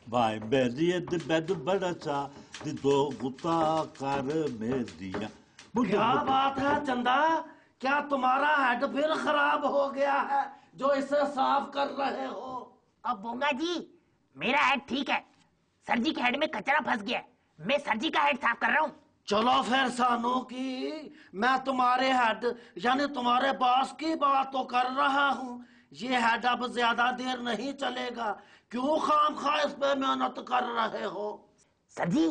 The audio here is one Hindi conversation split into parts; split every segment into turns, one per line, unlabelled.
Vay belli bedu baracha di do guta kar में दिया।
क्या बात है चंदा, क्या तुम्हारा हेड फिर खराब हो गया है जो इसे साफ कर रहे हो?
अब बोंगा जी, मेरा हेड ठीक है, सर जी के हेड में कचरा फंस गया है, मैं सर जी का हेड साफ कर रहा हूँ।
चलो फिर सानू की, मैं तुम्हारे हेड यानी तुम्हारे बॉस की बात तो कर रहा हूँ। ये हेड अब ज्यादा देर नहीं चलेगा, क्यों खामखा इस पे मेहनत कर रहे हो?
सर जी।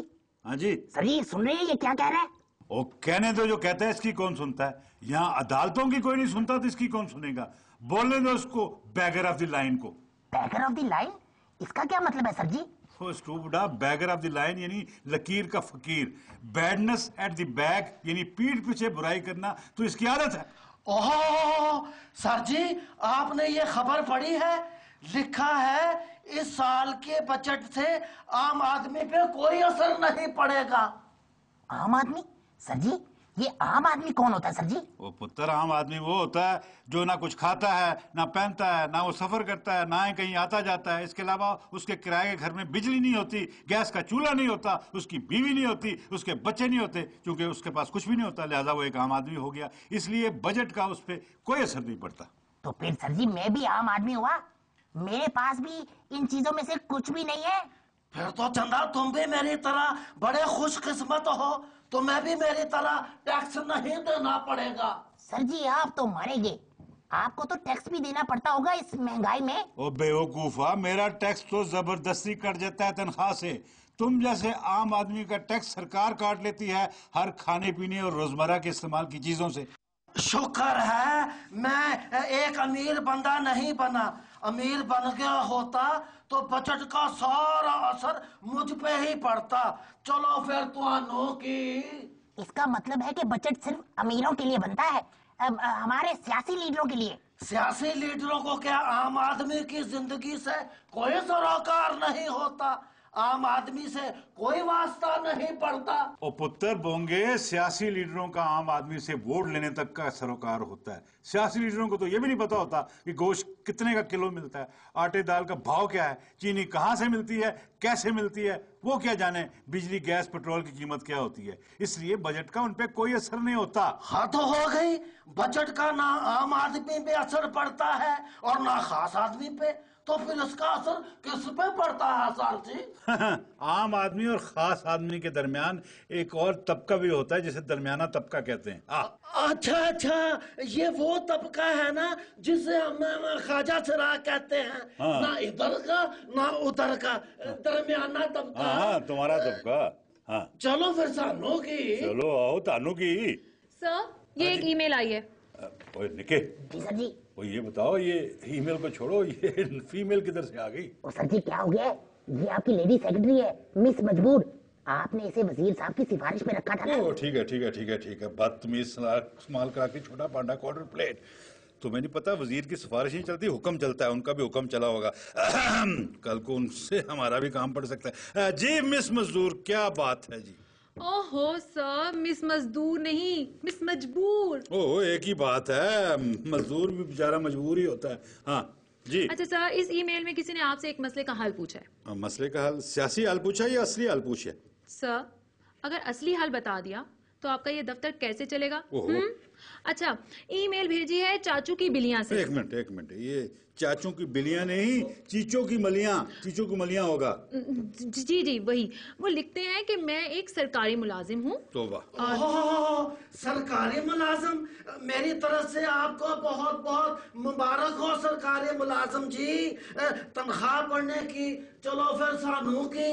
हाँ जी।
सर जी सुन रहे हैं ये क्या कह रहा है?
ओ कहने दो, जो कहता है इसकी कौन सुनता है? यहाँ अदालतों की कोई नहीं सुनता तो इसकी कौन सुनेगा? बोलने दो उसको बैगर ऑफ द लाइन को।
Beggar of the line? इसका क्या मतलब है सर जी?
स्टूपिडा, बैगर ऑफ द लाइन यानी लकीर का फकीर। बैडनेस एट द बैक यानी पीठ पीछे बुराई करना तो इसकी आदत है।
ओह सर जी, आपने ये खबर पढ़ी है? लिखा है इस साल के बजट से आम आदमी पे कोई असर नहीं पड़ेगा।
आम आदमी? सर जी ये आम आदमी कौन होता है सर जी?
वो पुत्र, आम आदमी वो होता है जो ना कुछ खाता है, ना पहनता है, ना वो सफर करता है, ना ही कहीं आता जाता है। इसके अलावा उसके किराए के घर में बिजली नहीं होती, गैस का चूल्हा नहीं होता, उसकी बीवी नहीं होती, उसके बच्चे नहीं होते, क्योंकि उसके पास कुछ भी नहीं होता, लिहाजा वो एक आम आदमी हो गया। इसलिए बजट का उस पर कोई असर नहीं पड़ता।
तो फिर सर जी मैं भी आम आदमी हुआ, मेरे पास भी इन चीजों में से कुछ भी नहीं है।
फिर तो चंदा तुम भी मेरी तरह बड़े खुशकिस्मत हो, तुम्हें भी मेरी तरह टैक्स नहीं देना पड़ेगा।
सर जी आप तो मरेंगे, आपको तो टैक्स भी देना पड़ता होगा इस महंगाई में।
ओ बेवकूफा, मेरा टैक्स तो जबरदस्ती कट जाता है तनख्वाह से। तुम जैसे आम आदमी का टैक्स सरकार काट लेती है हर खाने पीने और रोजमर्रा के इस्तेमाल की चीजों से।
शुक्र है मैं एक अमीर बंदा नहीं बना, अमीर बन गया होता तो बजट का सारा असर मुझ पे ही पड़ता। चलो फिर तो की।
इसका मतलब है कि बजट सिर्फ अमीरों के लिए बनता है, हमारे सियासी लीडरों के लिए।
सियासी लीडरों को क्या आम आदमी की जिंदगी से कोई सरोकार नहीं होता? आम आदमी से कोई वास्ता नहीं पड़ता।
ओ पुत्र बोंगे, सियासी लीडरों का आम आदमी से वोट लेने तक का सरोकार होता है। सियासी लीडरों को तो ये भी नहीं पता होता कि गोश्त कितने का किलो मिलता है, आटे दाल का भाव क्या है, चीनी कहाँ से मिलती है, कैसे मिलती है, वो क्या जाने बिजली गैस पेट्रोल की कीमत क्या होती है। इसलिए बजट का उन पे कोई असर नहीं होता।
हद हो गई, बजट का ना आम आदमी पे असर पड़ता है और ना खास आदमी पे, तो फिर इसका असर किस पे पड़ता है सर जी?
आम आदमी और खास आदमी के दरमियान एक और तबका भी होता है जिसे दरमियाना तबका कहते हैं।
अच्छा अच्छा, ये वो तबका है ना जिसे हम ख्वाजा चिराग कहते हैं।
हाँ।
ना इधर का ना उधर का, दरमियाना तबका।
हाँ, तुम्हारा तबका। हाँ
चलो फिर सानू की।
चलो आओ तानू की।
सर ये एक ईमेल आई है।
ओए निके,
जी सर जी।
वो ये बताओ, ये ईमेल को छोड़ो, ये फीमेल किधर से आ गई?
ओ सर जी क्या हो गया? ये आपकी लेडी सेक्रेटरी है मिस मजबूर, आपने इसे वजीर साहब की सिफारिश पे रखा था ना।
ओ ठीक है ठीक है ठीक है ठीक है, बदतमीज स्माल करा के छोटा पांडा क्वार्टर प्लेट। तुम्हें नहीं पता वजीर की सिफारिश नहीं चलती, हुक्म चलता है, उनका भी हुक्म चला होगा। कल को उनसे हमारा भी काम पड़ सकता है। जी मिस मजदूर, क्या बात है जी?
ओहो सर, मिस मजदूर नहीं मिस मजबूर।
ओह एक ही बात है, मजदूर भी बेचारा मजबूर ही होता है। हाँ जी।
अच्छा सर, इस ईमेल में किसी ने आपसे एक मसले का हल पूछा है।
मसले का हल? सियासी हल पूछा या असली हल पूछा?
सर अगर असली हल बता दिया तो आपका ये दफ्तर कैसे चलेगा? अच्छा, ईमेल भेजी है चाचू की बिलियां से।
एक मिनट, ये चाचू की बिलियां नहीं, चीचों की मलियां, चीचों की मलियां होगा।
जी जी वही। वो लिखते हैं कि मैं एक सरकारी मुलाजिम हूँ।
तौबा।
सरकारी मुलाजिम, मेरी तरफ से आपको बहुत बहुत मुबारक हो सरकारी मुलाजिम जी, तनख्वाह बढ़ने की। चलो फिर सानू की।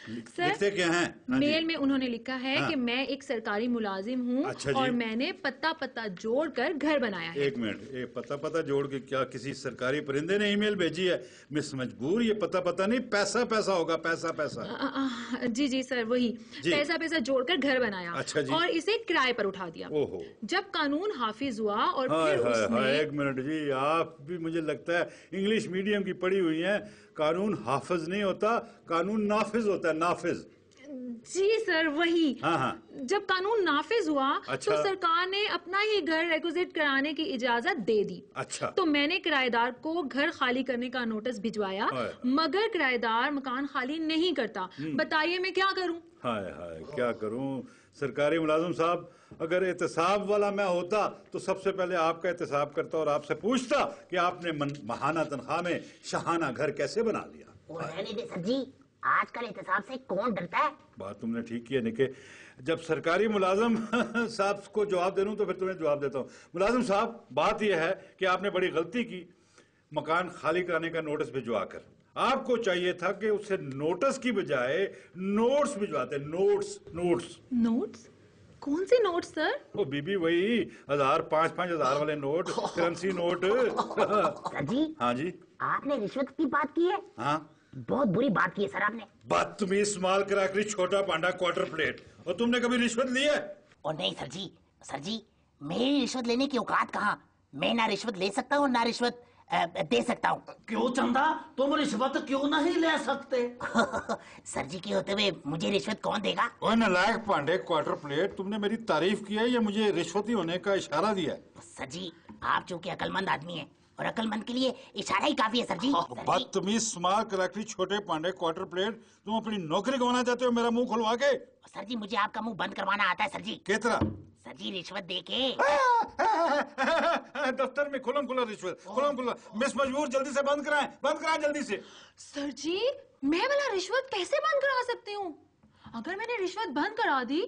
लिखते क्या हैं?
मेल में उन्होंने लिखा है कि मैं एक सरकारी मुलाजिम हूँ।
अच्छा
और मैंने पत्ता जोड़कर घर बनाया है।
एक मिनट, ये पत्ता जोड़ के क्या किसी सरकारी परिंदे ने ईमेल भेजी है? मिस मजबूर, ये पत्ता नहीं, पैसा होगा, पैसा।
जी जी सर वही, पैसा जोड़कर घर बनाया।
अच्छा जी।
और इसे किराए पर उठा दिया।
ओहो।
जब कानून हाफिज हुआ और फिर उसने।
एक मिनट जी, आप भी मुझे लगता है इंग्लिश मीडियम की पढ़ी हुई है। कानून हाफिज नहीं होता, कानून नाफिज होता है, नाफिज।
जी सर, वही।
हाँ हाँ।
जब कानून नाफिज हुआ
अच्छा।
तो सरकार ने अपना ही घर रेक्विजिट कराने की इजाजत दे दी।
अच्छा।
तो मैंने किराएदार को घर खाली करने का नोटिस भिजवाया,
हाय।
मगर किराएदार मकान खाली नहीं करता। बताइए मैं क्या करूं?
हाय हाय, क्या करूं सरकारी मुलाजिम साहब, अगर एहतसाब वाला मैं होता तो सबसे पहले आपका एहतसाब करता और आपसे पूछता कि आपने माहाना तनख्वाह में शाहाना घर कैसे बना लिया।
और रहने दे सर जी, आजकल एहतसाब से कौन डरता है?
बात तुमने ठीक की है निके। जब सरकारी मुलाजिम साहब को जवाब दे लूं तो फिर तुम्हें जवाब देता हूं। मुलाजिम साहब, बात यह है कि आपने बड़ी गलती की मकान खाली कराने का नोटिस भिजवा कर। आपको चाहिए था कि उससे नोटिस की बजाय नोट्स भिजवाते। Notes notes
notes? कौन से नोट्स सर?
वो बीबी वही 1000, 5-5 हजार वाले नोट, करेंसी नोट।
सर जी।
हाँ जी।
आपने रिश्वत की बात की है?
हाँ,
बहुत बुरी बात की है सर आपने।
बदतमीज, स्मॉल क्रैकरी, छोटा पांडा, क्वार्टर प्लेट। और तुमने कभी रिश्वत ली है?
और नहीं सर जी, मेरी रिश्वत लेने की औकात कहाँ। मैं ना रिश्वत ले सकता हूँ ना रिश्वत दे सकता हूँ।
क्यों चंदा, तुम रिश्वत क्यों नहीं ले सकते?
सर जी के होते हुए मुझे रिश्वत कौन देगा?
ओए नालायक पांडे, क्वार्टर प्लेट, तुमने मेरी तारीफ की है या मुझे रिश्वती होने का इशारा दिया है?
सर जी, आप चूंकि अकलमंद आदमी हैं और अकलमंद के लिए इशारा ही काफी है सर जी। सर जी,
बदतमीज, स्मॉल क्रैकरी, छोटे पांडे, क्वार्टर प्लेट, तुम अपनी नौकरी गंवाना चाहते हो मेरा मुंह खुलवा के?
सर जी मुझे आपका मुंह बंद करवाना आता है सर जी।
किस तरह?
सर जी रिश्वत दे के।
दफ्तर में खुलम खुला रिश्वत, खुलम खुला। मिस मजबूर, जल्दी से बंद कराएं जल्दी से।
सर जी, मैं भला रिश्वत कैसे बंद करा सकती हूँ? अगर मैंने रिश्वत बंद करा दी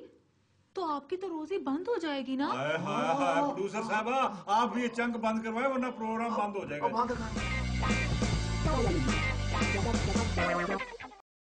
तो आपकी तो रोजी बंद हो जाएगी ना।
हाय हाय हाय, प्रोड्यूसर साहबा, आप भी ये चंक बंद करवाएं वरना प्रोग्राम बंद हो जाएगा।